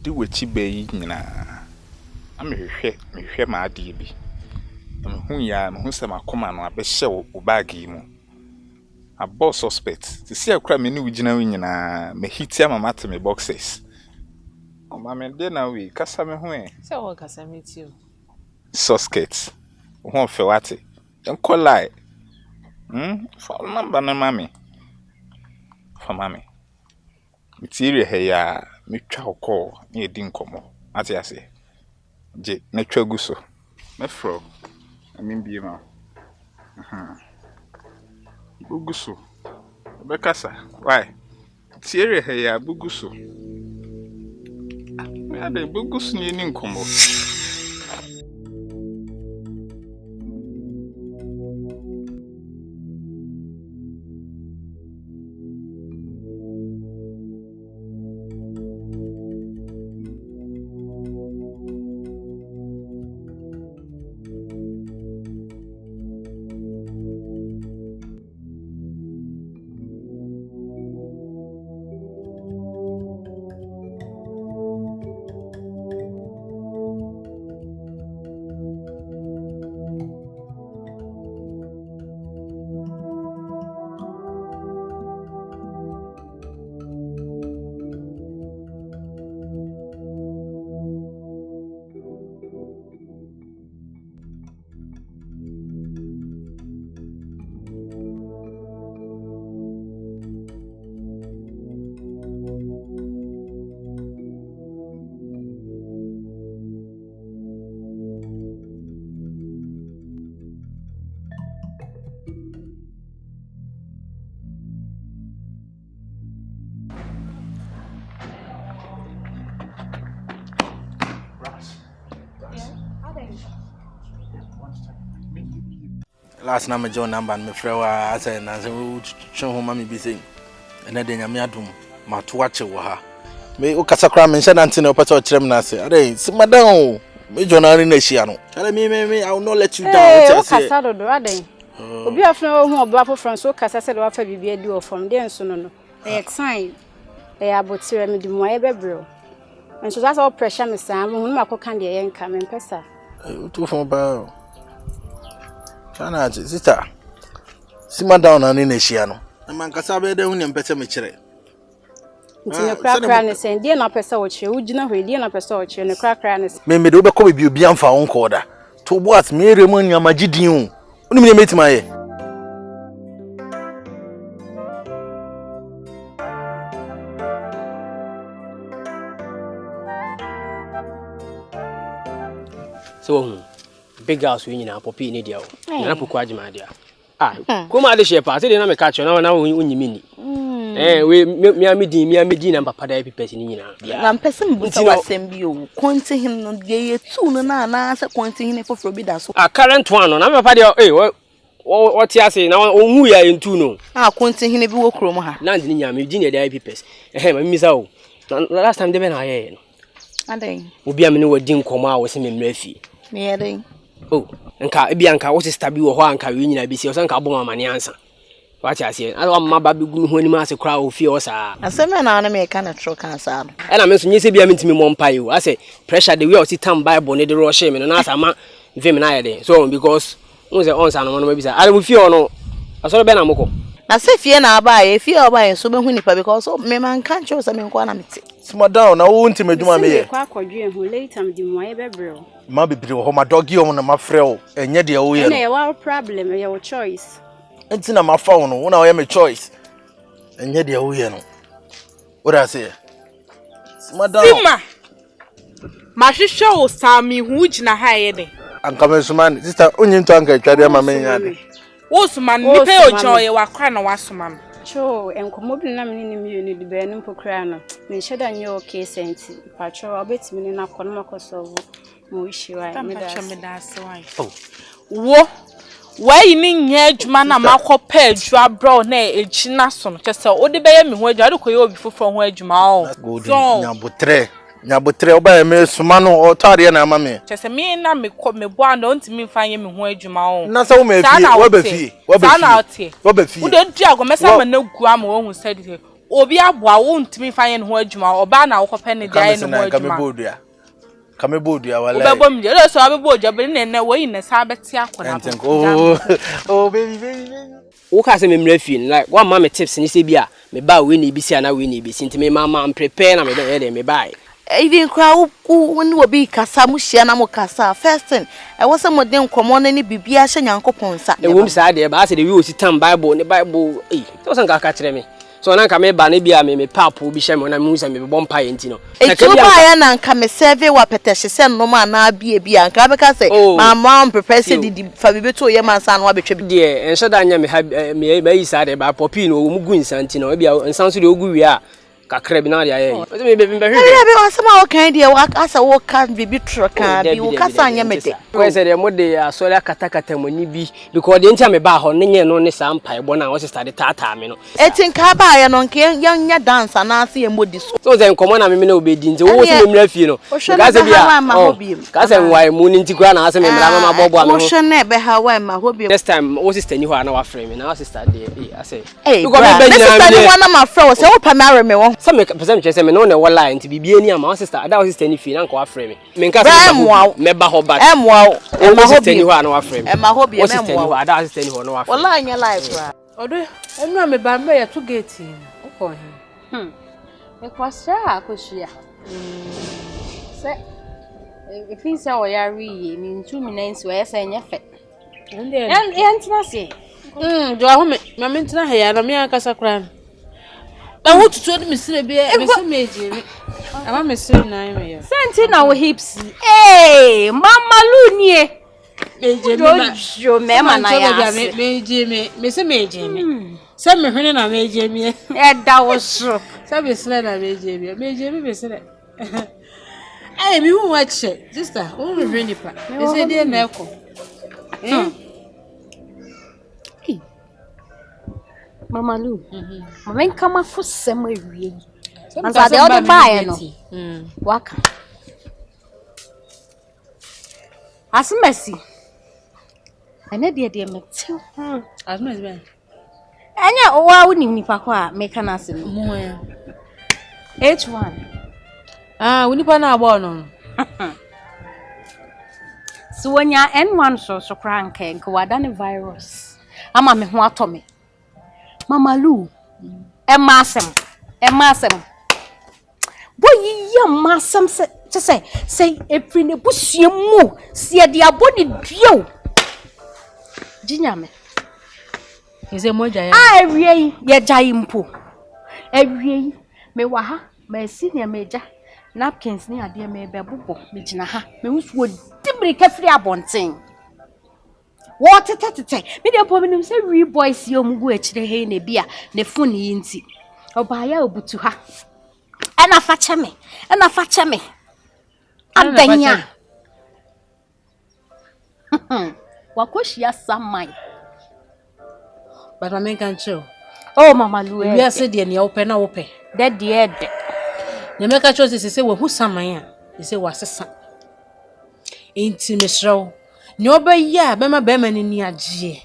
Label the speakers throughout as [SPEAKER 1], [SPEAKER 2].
[SPEAKER 1] di wachi bayi nyina amehwehwe ma ade bi hu ya hu se makoma no abehye wo bag yi mu a boss suspect ti see akra me ni ugina nyina me hiti ama mate me boxes o ma me de na we kasa me hu
[SPEAKER 2] se wo kasa me ti o
[SPEAKER 1] suspect who fe wate en kolai for number na mami for mami material he ya me twa ko na edi nkomo ate ase je na twa guso me fro amin bi ma buguso bekasa why material he ya buguso me ade buguso ni nkomo
[SPEAKER 3] last na me John number me frɛ wa asa na se wo twe ho ma me bi sei ene de nyame adom ma to ache wo ha me o kasa kra me nhyɛ nante na opɛ sɛ ɔkyerɛ me na ase ade si madan o me John ari na hia no tell me I will not let you down
[SPEAKER 4] o kasa dodo ade obi afna wo hu oba foforo so kasa sɛ de wa fa bibia di o from dey nso no e time e abotire me di mo e bebreo nso za so pressure me saa mo hu ma ko kan de ye nka me mpesa
[SPEAKER 3] to fo ba Chana sister. Sima down na ni na hia no. Na man kasa be de hu ne mpese me kire.
[SPEAKER 4] Ntine krakra ne sen die na pese wo kire, ugina hwe die na pese wo kire ne krakra ne.
[SPEAKER 3] Me de obekọ bi obi amfa wo nko da. To bo at me ere mu nyama gidin o. Oni me metima ye.
[SPEAKER 5] So big house we nyina popi ni dia o na poku agima dia kuma ade shepa se de na me catch na unyimi ni we mi amedi na papa da pipesi ni nyina
[SPEAKER 6] na mpese mbusa wasem bi o konti hin no de ye tu no na se konti hin foforo bi da so
[SPEAKER 5] current one no na me papa de what ya say na onwu ya entu no
[SPEAKER 6] konti hin bi wo krom ha
[SPEAKER 5] na ndi nyama medi na da pipesi ma misa o last time de be na aye no
[SPEAKER 6] ade
[SPEAKER 5] obi amene wadi nkoma a wo se me mrafi
[SPEAKER 6] me ade
[SPEAKER 5] oh nka ebi anka wo sister bi wo ho anka we nyina bi si o se nka bom amane ansa wa cha se a mama ba bi gunu ho ni ma se kra o fie o sa
[SPEAKER 6] aseme na me ka na tro kan sa no
[SPEAKER 5] e na me so nyese bia mentimi mo mpa yo ase pressure the way o si tam bible ne de ro she me no na asa ma vim na yede so because won se on sa no no ma bi sa ale mu fie o no aso be na moko
[SPEAKER 6] na se fie na aba ye fie oba ye so be hu nipa because me man kan cho se me nko na meti
[SPEAKER 3] Sima down na wo ntime dwuma me ye
[SPEAKER 4] kwa akwadwe hu later me di mo ye bebreo
[SPEAKER 3] ma bibiri ho ma doggy o na ma frɛ o enye de wo ye
[SPEAKER 4] na ye wa problem ye wo choice
[SPEAKER 3] enti na ma fa wo no wo na wo ye me choice enye de wo ye no what I say Sima down
[SPEAKER 2] Sima ma hwehwɛ wo sami hu gina ha ye de
[SPEAKER 3] anka me suman sister onyi nto anka twade ma me nya de
[SPEAKER 2] wo suman ni pe o gina ye wa kwa na wa suman
[SPEAKER 4] cho enkomo bi na me ni mi ni de be no pokra no me sheda nye okay senti patcho obetimi ni na kono makoso mo ishi wa me da
[SPEAKER 2] oh wo why ni nya adwuma na makopa adwa bro na ejina so no kese o de be ye me ho adwa de koye obi foforo ho adwuma o
[SPEAKER 3] so nyabotre oba me suma no otare na ama me
[SPEAKER 2] kese me na me bo anda ontimi mfa ye me ho adwuma o
[SPEAKER 3] na sa wo ma fie wo ba fie
[SPEAKER 2] wo de dia go mesa ma na gu ama wo hu said obi aboa wo ntimi fa ye ne ho adwuma oba na wo kope ne dia ye ne ho adwuma
[SPEAKER 3] kame bodua wala
[SPEAKER 2] ubebom je le so abebodua be ne wo yi ne sa beti akona
[SPEAKER 3] oh baby
[SPEAKER 5] wo ka se me mra fie like one mama tips ni se bia me ba we na ibisi ana we na ibisi ntimi mama prepare na me don ye de me buy
[SPEAKER 6] even crowd when we be kasa mu hia na mo kasa first thing I was some den komo na ni bibia hye nyankopon sa
[SPEAKER 5] e wom sa de ba se de we ositam bible ne bible to san ka kire me so na nka me ba na bia me papo bi hye me na me hu sa me bompa ye ntino
[SPEAKER 6] na ka bia ya na nka me serve wa petehye se no ma na bia nka be ka se mama prepare se di fa bi beto ye man sa na wa betwa bi
[SPEAKER 5] de enso da nya me ba yi sa de ba popi no wo mu gu nsanti no bia nsan so de ogu wi a kakra bi na ya ye me be
[SPEAKER 6] asama o kan dia asa wo kan bibi troka bi wo kasa anya mede
[SPEAKER 5] ko se de mo de asori akatakata moni bi because de ntia me ba ho ne nye no ne sa mpa ebo na wo sister de tata me no
[SPEAKER 6] etin ka ba ya no nke nya dance na ase ye modi
[SPEAKER 5] so ze nkomo na me na obedi nti wo se me mra fie no ka se bia ka se nwai mu ni ntikura na ase me mra mama bobo ame ho
[SPEAKER 6] wo hwe na be ha wa ma ho bi
[SPEAKER 5] next time wo sister ni ho na wa frame me na wo sister de ase
[SPEAKER 6] because me be nyina me sister ni na ma frame wo se wo pa me are me wo
[SPEAKER 5] some person che se me no na wo lie nti bibie ni ama wo sister ada wo sister ni fie na nko wa frame me nka se me ba ho back
[SPEAKER 6] emwa
[SPEAKER 5] wo sister ni ho na wa frame
[SPEAKER 6] e ma ho bi
[SPEAKER 5] wo sister ni ho ada sister ni ho na wa frame
[SPEAKER 6] wallahi nya life ra
[SPEAKER 2] odo enu me ba me ya to gate uko he
[SPEAKER 4] e kwasha akoshia se e fi se o ya ri ye mi ntumi na nsi o ya se nya fe en ntina se
[SPEAKER 2] jo aho me ntina he ya na me aka sakra na wo tutu de misire bi me se meje mi ama misire na me ya
[SPEAKER 4] senti na wo hips mama lu nie meje mi jo me ma na ya
[SPEAKER 2] meje mi me se meje mi se me hwene na meje mi
[SPEAKER 4] e da wo so
[SPEAKER 2] se be sele na meje mi be sele mi hu wa che sister wo me hwene pa me se de na eko
[SPEAKER 4] Mama Lu, mama kama fusema wie. Anza de odi bae no. Waka. Asimesi. Ene de metew.
[SPEAKER 2] Asimesi ba.
[SPEAKER 4] Anya owa woni nipa kwa meka na ase no.
[SPEAKER 2] Mo ya.
[SPEAKER 4] H1.
[SPEAKER 2] Woni pa na agba no.
[SPEAKER 4] So wonya N1 so kranke nka wada ne virus. Ama me ho atome. Mama Lu, emasem. Boy ya masem say every ne busuam mu se de abodi duo. Jinyame.
[SPEAKER 2] Eze moja ya.
[SPEAKER 4] Awie ye jai mpo. Awie me wa ha, me si ne meja. Napkins ni ade me bebobo me gina ha. Me wusuo dibri ka firi abonten. What tete me dey po me say we boys yo mugu ekire he na bia ne phone yi nti obaya obutu ha ana fache me adanya wakoshia samai
[SPEAKER 2] but I make an show
[SPEAKER 4] oh mama Lu
[SPEAKER 2] we are said de open na open
[SPEAKER 4] de
[SPEAKER 2] ne make show say we hu saman a say wasesa enti me shrew ni obeya be ma be ma ni agye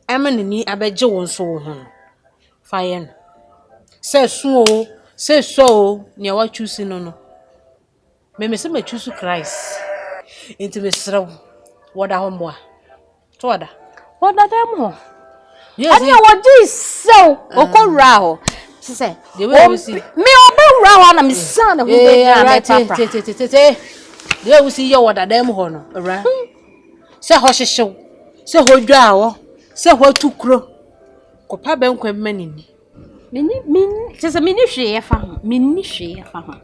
[SPEAKER 2] ema ni abeje won so wo ho faye no se su o se so o ni wa choose no me se ma choose Christ enti me shrew woda ho mboa to woda
[SPEAKER 4] dem ho
[SPEAKER 2] yes
[SPEAKER 4] ani wo ji so okowura ho se
[SPEAKER 2] the way we see
[SPEAKER 4] me obewura ho na me san ho be na me papa
[SPEAKER 2] the way we see your woda dem ho no ra se ho hyehyew se ho dwaawo se ho tukuro kopa benkwa manini
[SPEAKER 4] mini se mini hwe ye fa ho mini hwe ye fa ho